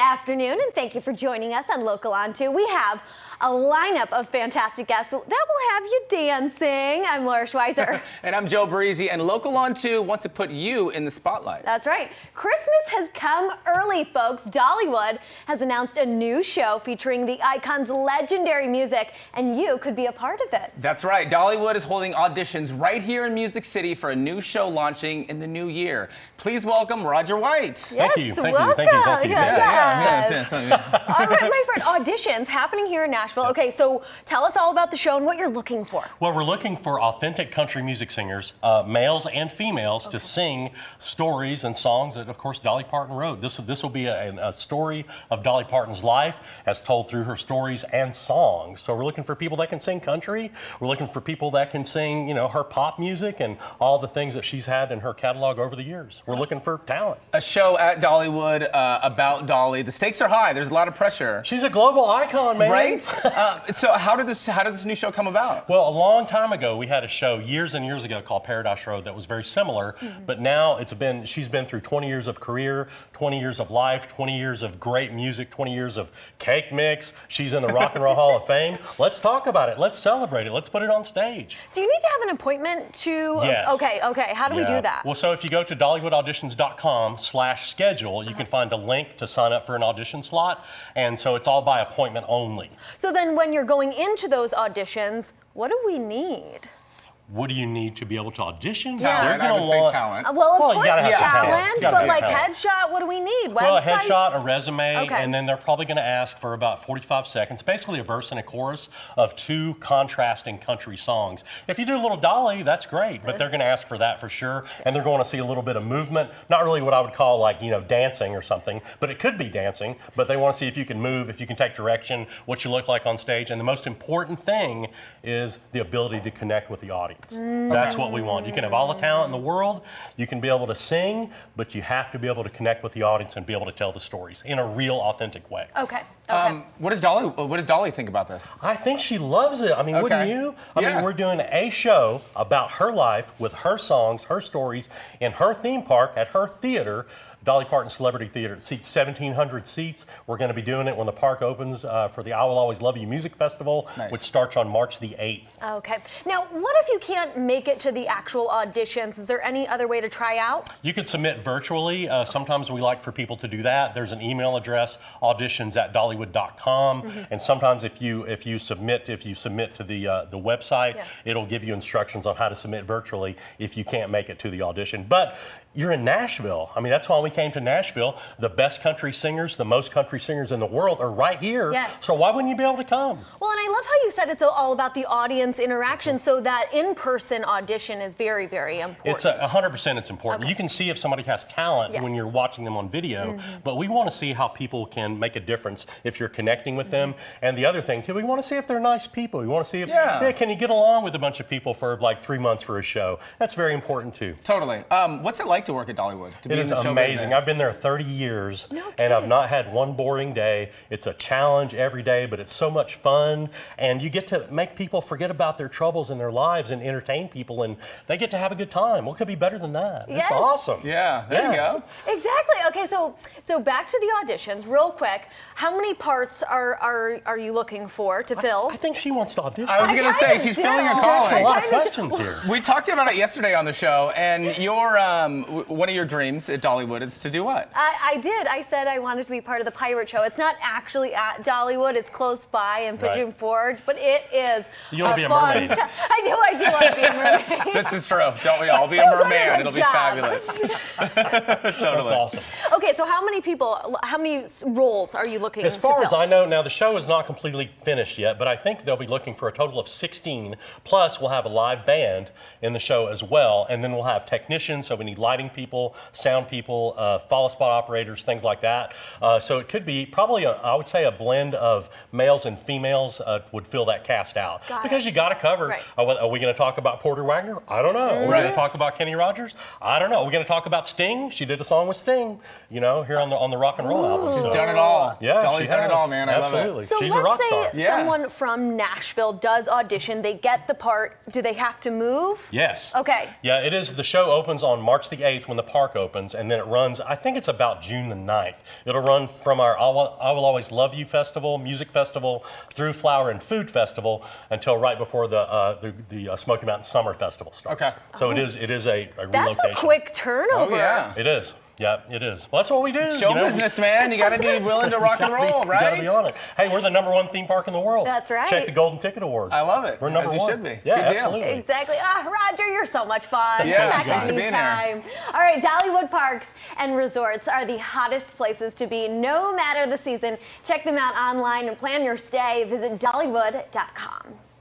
afternoon, and thank you for joining us on Local On 2. We have a lineup of fantastic guests that will have you dancing. I'm Laura Schweizer. And I'm Joe Breezy, and Local On 2 wants to put you in the spotlight. That's right. Christmas has come early, folks. Dollywood has announced a new show featuring the icon's legendary music, and you could be a part of it. That's right. Dollywood is holding auditions right here in Music City for a new show launching in the new year. Please welcome Roger White. Yes, Thank you. welcome. Yes. All right, my friend, auditions happening here in Nashville. Okay, so tell us all about the show and what you're looking for. Well, we're looking for authentic country music singers, males and females, to sing stories and songs that, of course, Dolly Parton wrote. This will be a story of Dolly Parton's life as told through her stories and songs. So we're looking for people that can sing country. We're looking for people that can sing, her pop music and all the things that she's had in her catalog over the years. We're looking for talent. A show at Dollywood about Dolly. The stakes are high. There's a lot of pressure. She's a global icon, man. Right? So how did this new show come about? Well, a long time ago, we had a show years and years ago called Paradise Road that was very similar, but now she's been through 20 years of career, 20 years of life, 20 years of great music, 20 years of cake mix. She's in the Rock and Roll Hall of Fame. Let's talk about it. Let's celebrate it. Let's put it on stage. Do you need to have an appointment to? Yes. Okay. How do we do that? Well, so if you go to DollywoodAuditions.com/schedule, you can find a link to sign up for an audition slot, and so it's all by appointment only. So then when you're going into those auditions, what do we need? What do you need to be able to audition? Talent. I would say talent. Well, of course, you gotta have talent, talent. but like headshot, what do we need? Website? Well, a headshot, a resume, and then they're probably going to ask for about 45 seconds, basically a verse and a chorus of two contrasting country songs. If you do a little Dolly, that's great, but they're going to ask for that for sure, and they're going to see a little bit of movement. Not really what I would call like, dancing or something, but it could be dancing, but they want to see if you can move, if you can take direction, what you look like on stage, and the most important thing is the ability to connect with the audience. That's what we want. You can have all the talent in the world, you can be able to sing, but you have to be able to connect with the audience and be able to tell the stories in a real, authentic way. Okay. What does Dolly think about this? I think she loves it. I mean, wouldn't you? I mean, we're doing a show about her life with her songs, her stories, in her theme park at her theater, Dolly Parton Celebrity Theater. It seats 1,700 seats. We're going to be doing it when the park opens for the I Will Always Love You Music Festival, which starts on March the 8th. Okay. Now, what if you can't make it to the actual auditions? Is there any other way to try out? You could submit virtually. Sometimes we like for people to do that. There's an email address, auditions@dollywood.com, and sometimes if you submit to the website, it'll give you instructions on how to submit virtually if you can't make it to the audition. But you're in Nashville. I mean, that's why we came to Nashville. The best country singers, the most country singers in the world are right here. Yes. So why wouldn't you be able to come? Well, and I love how you said it's all about the audience interaction, so that in-person audition is very, very important. It's 100% it's important. You can see if somebody has talent when you're watching them on video, but we want to see how people can make a difference if you're connecting with them. And the other thing, too, we want to see if they're nice people. We want to see if, can you get along with a bunch of people for like 3 months for a show? That's very important, too. Totally. What's it like to work at Dollywood? It is amazing. I've been there 30 years, and I've not had one boring day. It's a challenge every day, but it's so much fun, and you get to make people forget about their troubles in their lives and entertain people, and they get to have a good time. What could be better than that? Yes. It's awesome. Yeah, there you go. Exactly. Okay, so back to the auditions, real quick. How many parts are you looking for to fill? I think she wants to audition. I was going to say, she's filling a calling. A lot of questions here. We talked about it yesterday on the show, and your one of your dreams at Dollywood is to do what? I did. I said I wanted to be part of the pirate show. It's not actually at Dollywood. It's close by in Pigeon Forge, but it is. You want to be a mermaid? I do want to be a mermaid. This is true. Don't we all? Be a merman. It'll be fabulous. Totally. That's awesome. Okay, so how many roles are you looking to fill? As far as I know, now the show is not completely finished yet, but I think they'll be looking for a total of 16. Plus, we'll have a live band in the show as well, and then we'll have technicians, so we need lighting people, sound people, follow spot operators, things like that. So it could be probably, I would say, a blend of males and females would fill that cast out. Because you got to cover. Right. Are we going to talk about Porter Wagner? I don't know. Are we going to talk about Kenny Rogers? I don't know. Are we going to talk about Sting? She did a song with Sting, here on the Rock and Roll album. She's done it all. Yeah, Dolly's done it all, man. Absolutely. I love it. So she's a rock star. let's say someone from Nashville does audition, they get the part. Do they have to move? Yes. Okay. Yeah, it is. The show opens on March the 8th when the park opens, and then it runs, I think it's about June the 9th. It'll run from our I Will Always Love You festival, music festival, through Flower and Food Festival until right before the Smoky Mountain Summer Festival starts. Okay. So it is a relocation. That's a quick turnover. Oh, yeah. It is. Yeah, it is. Well, that's what we do. Show business, man. You got to be willing to rock and roll, right? You got to be on it. Hey, we're the #1 theme park in the world. That's right. Check the Golden Ticket Awards. I love it. We're #1. As you should be. Yeah, Good deal. absolutely. Exactly. Roger, you're so much fun. Yeah, Come back thanks for being here. anytime. All right, Dollywood parks and resorts are the hottest places to be no matter the season. Check them out online and plan your stay. Visit Dollywood.com.